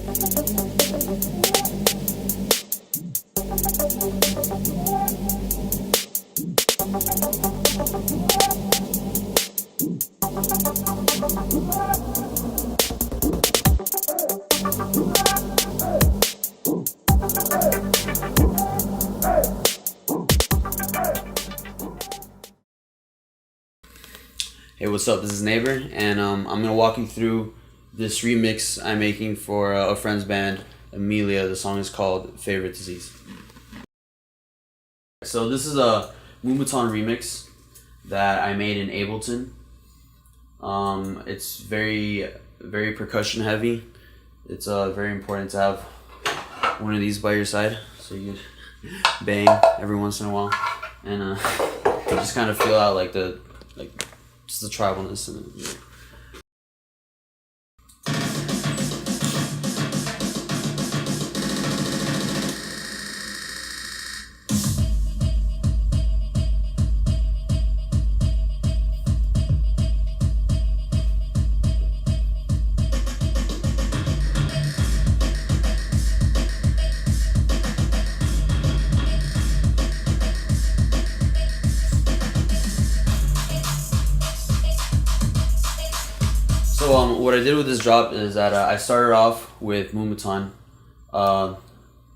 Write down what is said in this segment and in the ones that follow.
Hey, what's up? This is Naybr, and I'm gonna walk you through this remix I'm making for a friend's band, Amelia. The song is called "Favorite Disease." So this is a Moombahton remix that I made in Ableton. It's very percussion heavy. It's very important to have one of these by your side so you can bang every once in a while, and just kind of feel out just the tribalness in it. So what I did with this drop is that I started off with Moombahton. I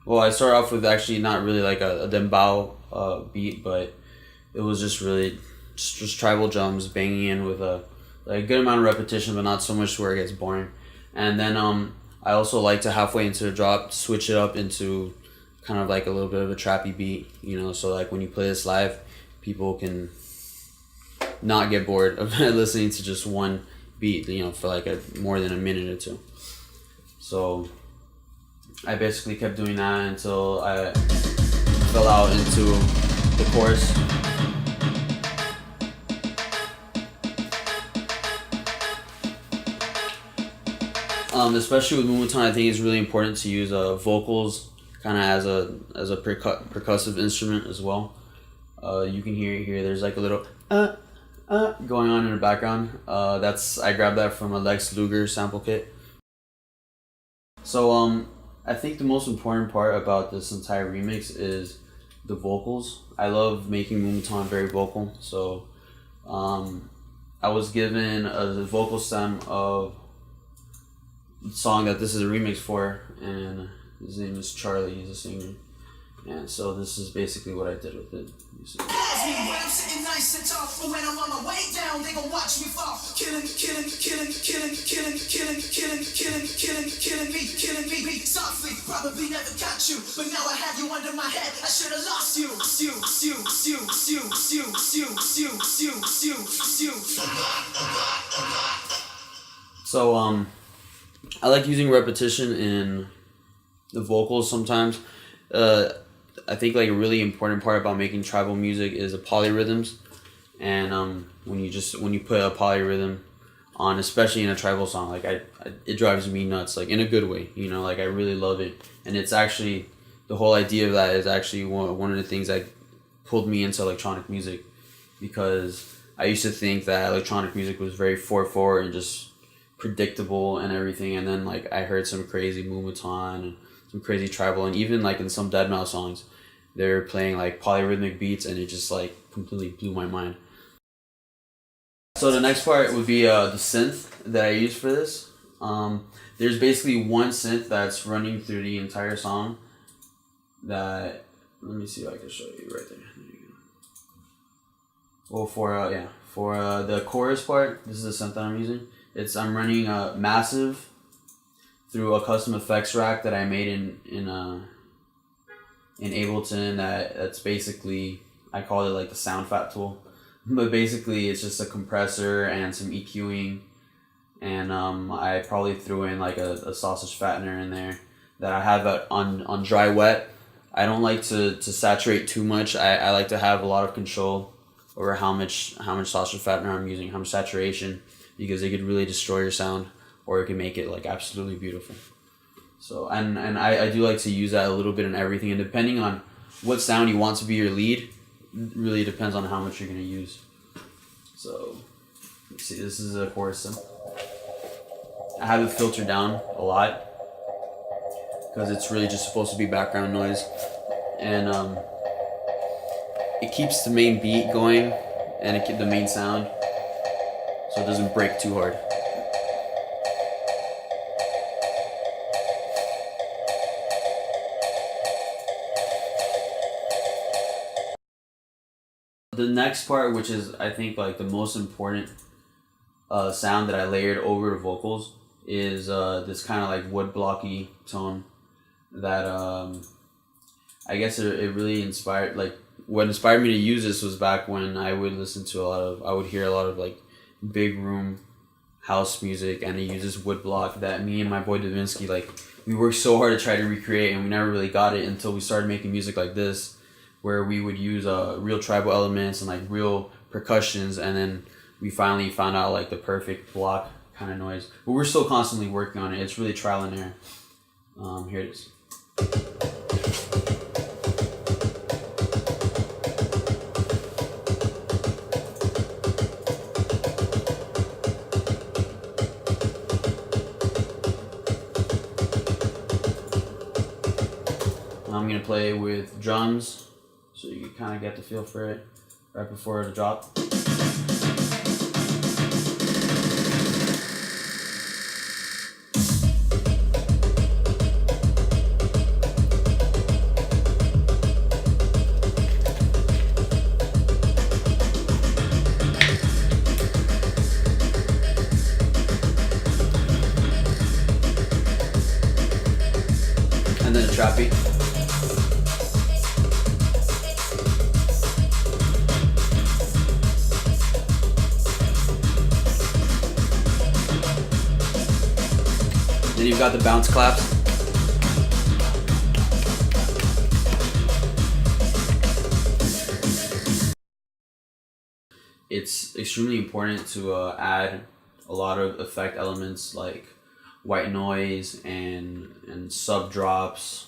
started off with actually not really like a dembao beat, but it was just really just tribal drums banging in with a good amount of repetition, but not so much to where it gets boring. And then I also like to halfway into the drop switch it up into kind of like a little bit of a trappy beat, so like when you play this live, people can not get bored of listening to just one beat, for like more than a minute or two. So I basically kept doing that until I fell out into the chorus. Especially with Moombahton, I think it's really important to use vocals kind of as a percussive instrument as well. You can hear it here. There's like a little going on in the background. I grabbed that from a Lex Luger sample kit. So I think the most important part about this entire remix is the vocals. I love making Moombahton very vocal, so I was given a vocal stem of the song that this is a remix for, and his name is Charlie. He's a singer. And so this is basically what I did with it. When I'm sitting nice and tall, but when I'm on my way down, they gon' watch me fall. Killing me softly. Probably never got you, but now I have you under my head. I should've lost you. So I like using repetition in the vocals sometimes. I think like a really important part about making tribal music is the polyrhythms, and when you put a polyrhythm on, especially in a tribal song, like it drives me nuts, like in a good way, like I really love it. And it's actually, the whole idea of that is actually one of the things that pulled me into electronic music, because I used to think that electronic music was very 4/4 and just predictable and everything, and then like I heard some crazy Moombahton and some crazy tribal, and even like in some deadmau songs they're playing like polyrhythmic beats, and it just like completely blew my mind. So the next part would be the synth that I use for this. There's basically one synth that's running through the entire song that, let me see if I can show you right there. There you go. Well, for the chorus part, this is the synth that I'm using. I'm running Massive through a custom effects rack that I made in Ableton. That's basically, I call it like the sound fat tool, but basically it's just a compressor and some EQing, and I probably threw in like a sausage fattener in there that I have on dry wet. I don't like to saturate too much. I like to have a lot of control over how much sausage fattener I'm using, how much saturation, because it could really destroy your sound, or it can make it like absolutely beautiful. So and I do like to use that a little bit in everything, and depending on what sound you want to be your lead, really depends on how much you're gonna use. So let's see, this is a chorus. I have it filtered down a lot, because it's really just supposed to be background noise, and it keeps the main beat going, and it keeps the main sound, so it doesn't break too hard. The next part, which is I think like the most important sound that I layered over the vocals, is this kind of like wood blocky tone that I guess it really inspired, like what inspired me to use this was back when I would hear a lot of like big room house music, and it uses wood block that me and my boy Davinsky, like, we worked so hard to try to recreate, and we never really got it until we started making music like this, where we would use real tribal elements and like real percussions, and then we finally found out like the perfect block kind of noise. But we're still constantly working on it. It's really trial and error. Here it is. Now I'm gonna play with drums, so you kind of get the feel for it right before the drop. And then a trap beat. Then you've got the bounce claps. It's extremely important to add a lot of effect elements like white noise and sub drops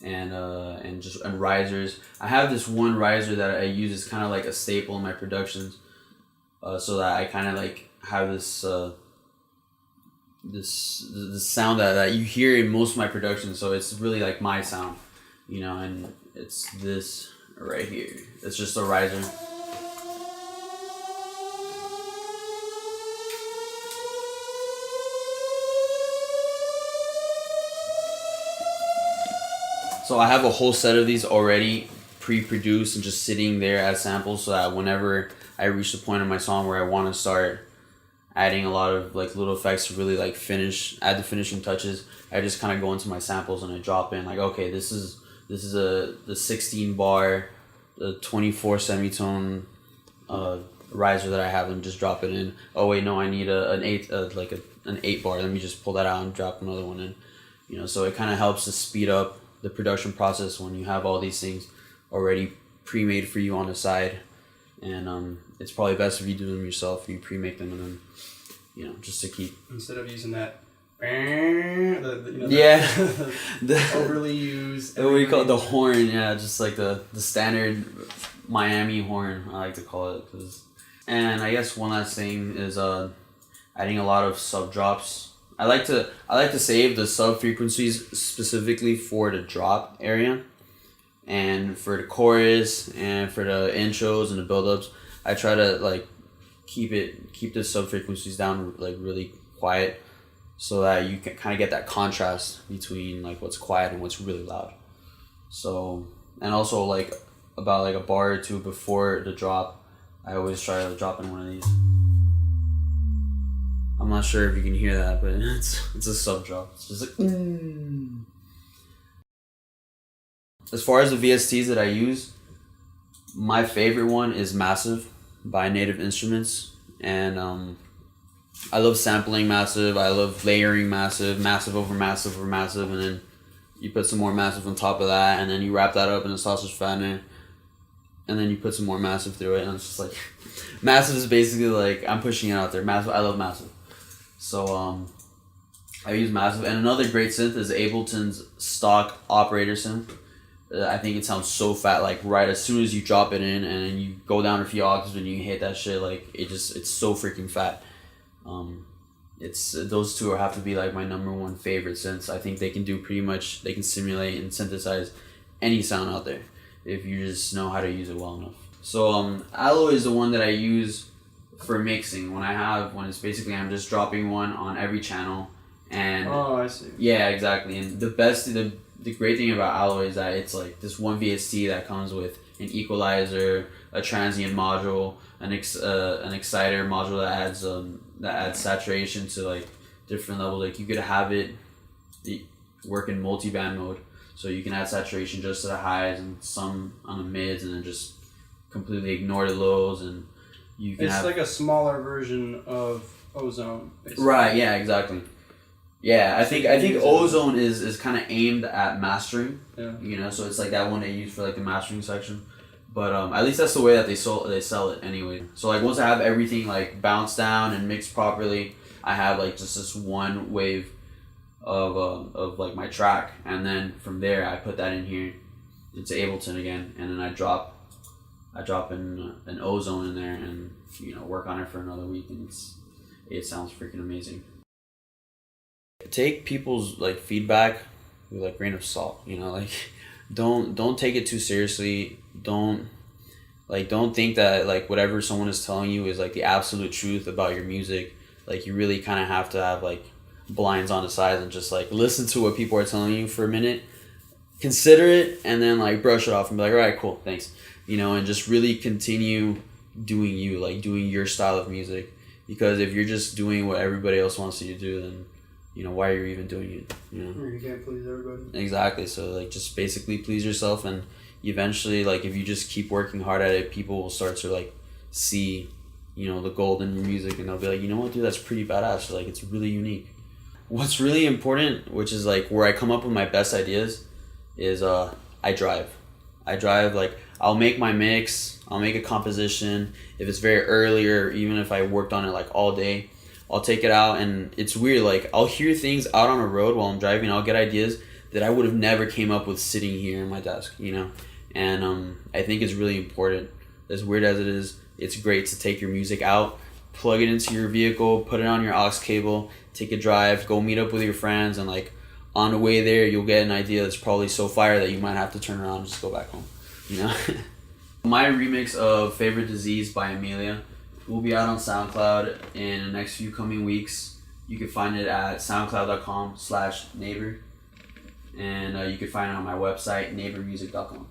and risers. I have this one riser that I use as kind of like a staple in my productions, so that I kind of like have this this sound that you hear in most of my productions. So it's really like my sound, you know, and it's this right here. It's just a riser. So I have a whole set of these already pre-produced and just sitting there as samples, so that whenever I reach the point in my song where I want to start adding a lot of like little effects to really like add the finishing touches, I just kind of go into my samples and I drop in like, okay, this is the 16 bar, the 24 semitone riser that I have, and just drop it in. Oh wait, no, I need an 8 bar. Let me just pull that out and drop another one in. You know, so it kind of helps to speed up the production process when you have all these things already pre-made for you on the side, and it's probably best if you do them yourself. You pre-make them, and then, you know, just to keep, instead of using that the overly used, what do you call it, the horn, just like the standard Miami horn, I like to call it. And I guess one last thing is adding a lot of sub drops. I like to save the sub frequencies specifically for the drop area, and for the chorus and for the intros and the build-ups. I try to like keep the sub frequencies down like really quiet, so that you can kind of get that contrast between like what's quiet and what's really loud. So, and also like about like a bar or two before the drop, I always try to drop in one of these. I'm not sure if you can hear that, but it's a sub drop. It's just like As far as the VSTs that I use, my favorite one is Massive by Native Instruments, and I love sampling Massive. I love layering Massive over Massive over Massive, and then you put some more Massive on top of that, and then you wrap that up in a sausage fattener, and then you put some more Massive through it, and it's just like Massive is basically like, I'm pushing it out there. Massive, I love Massive. So I use Massive, and another great synth is Ableton's stock operator synth. I think it sounds so fat, like right as soon as you drop it in and you go down a few octaves and you hit that shit, like it's so freaking fat. it's those two have to be like my number one favorite, since I think they can do pretty much, they can simulate and synthesize any sound out there if you just know how to use it well enough. So Alloy is the one that I use for mixing when it's basically I'm just dropping one on every channel. And oh, I see. Yeah, exactly. And the great thing about Alloy is that it's like this one VST that comes with an equalizer, a transient module, an exciter module that adds saturation to like different levels. Like you could have it work in multi-band mode, so you can add saturation just to the highs and some on the mids, and then just completely ignore the lows, and you can. It's like a smaller version of Ozone. Basically. Right. Yeah. Exactly. Yeah, I think Ozone is kind of aimed at mastering. Yeah. You know, so it's like that one they use for like the mastering section. But at least that's the way that they sell it anyway. So like once I have everything like bounced down and mixed properly, I have like just this one wave of like my track, and then from there I put that in here into Ableton again, and then I drop in an Ozone in there, and work on it for another week, and it sounds freaking amazing. Take people's like feedback with like grain of salt, like don't take it too seriously. Don't think that like whatever someone is telling you is like the absolute truth about your music. Like you really kind of have to have like blinds on the sides and just like listen to what people are telling you for a minute, consider it, and then like brush it off and be like, all right, cool, thanks, and just really continue doing you, like doing your style of music. Because if you're just doing what everybody else wants you to do, then why are you even doing it? You can't please everybody. Exactly. So like just basically please yourself, and eventually like if you just keep working hard at it, people will start to like see the gold in your music, and they'll be like, you know what, dude, that's pretty badass. Like it's really unique. What's really important, which is like where I come up with my best ideas, is I drive. Like I'll make my mix, I'll make a composition. If it's very early, or even if I worked on it like all day, I'll take it out, and it's weird, like I'll hear things out on the road while I'm driving. I'll get ideas that I would have never came up with sitting here in my desk, and I think it's really important. As weird as it is, it's great to take your music out, plug it into your vehicle, put it on your aux cable, take a drive, go meet up with your friends, and like on the way there you'll get an idea that's probably so fire that you might have to turn around and just go back home. My remix of Favorite Disease by Amelia will be out on SoundCloud in the next few coming weeks. You can find it at soundcloud.com/Naybr, and you can find it on my website, naybrmusic.com.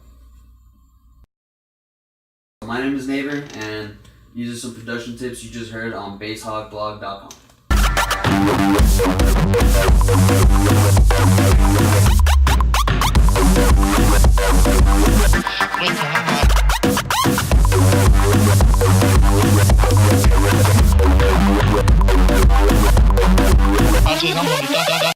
My name is Naybr, and these are some production tips you just heard on basshogblog.com.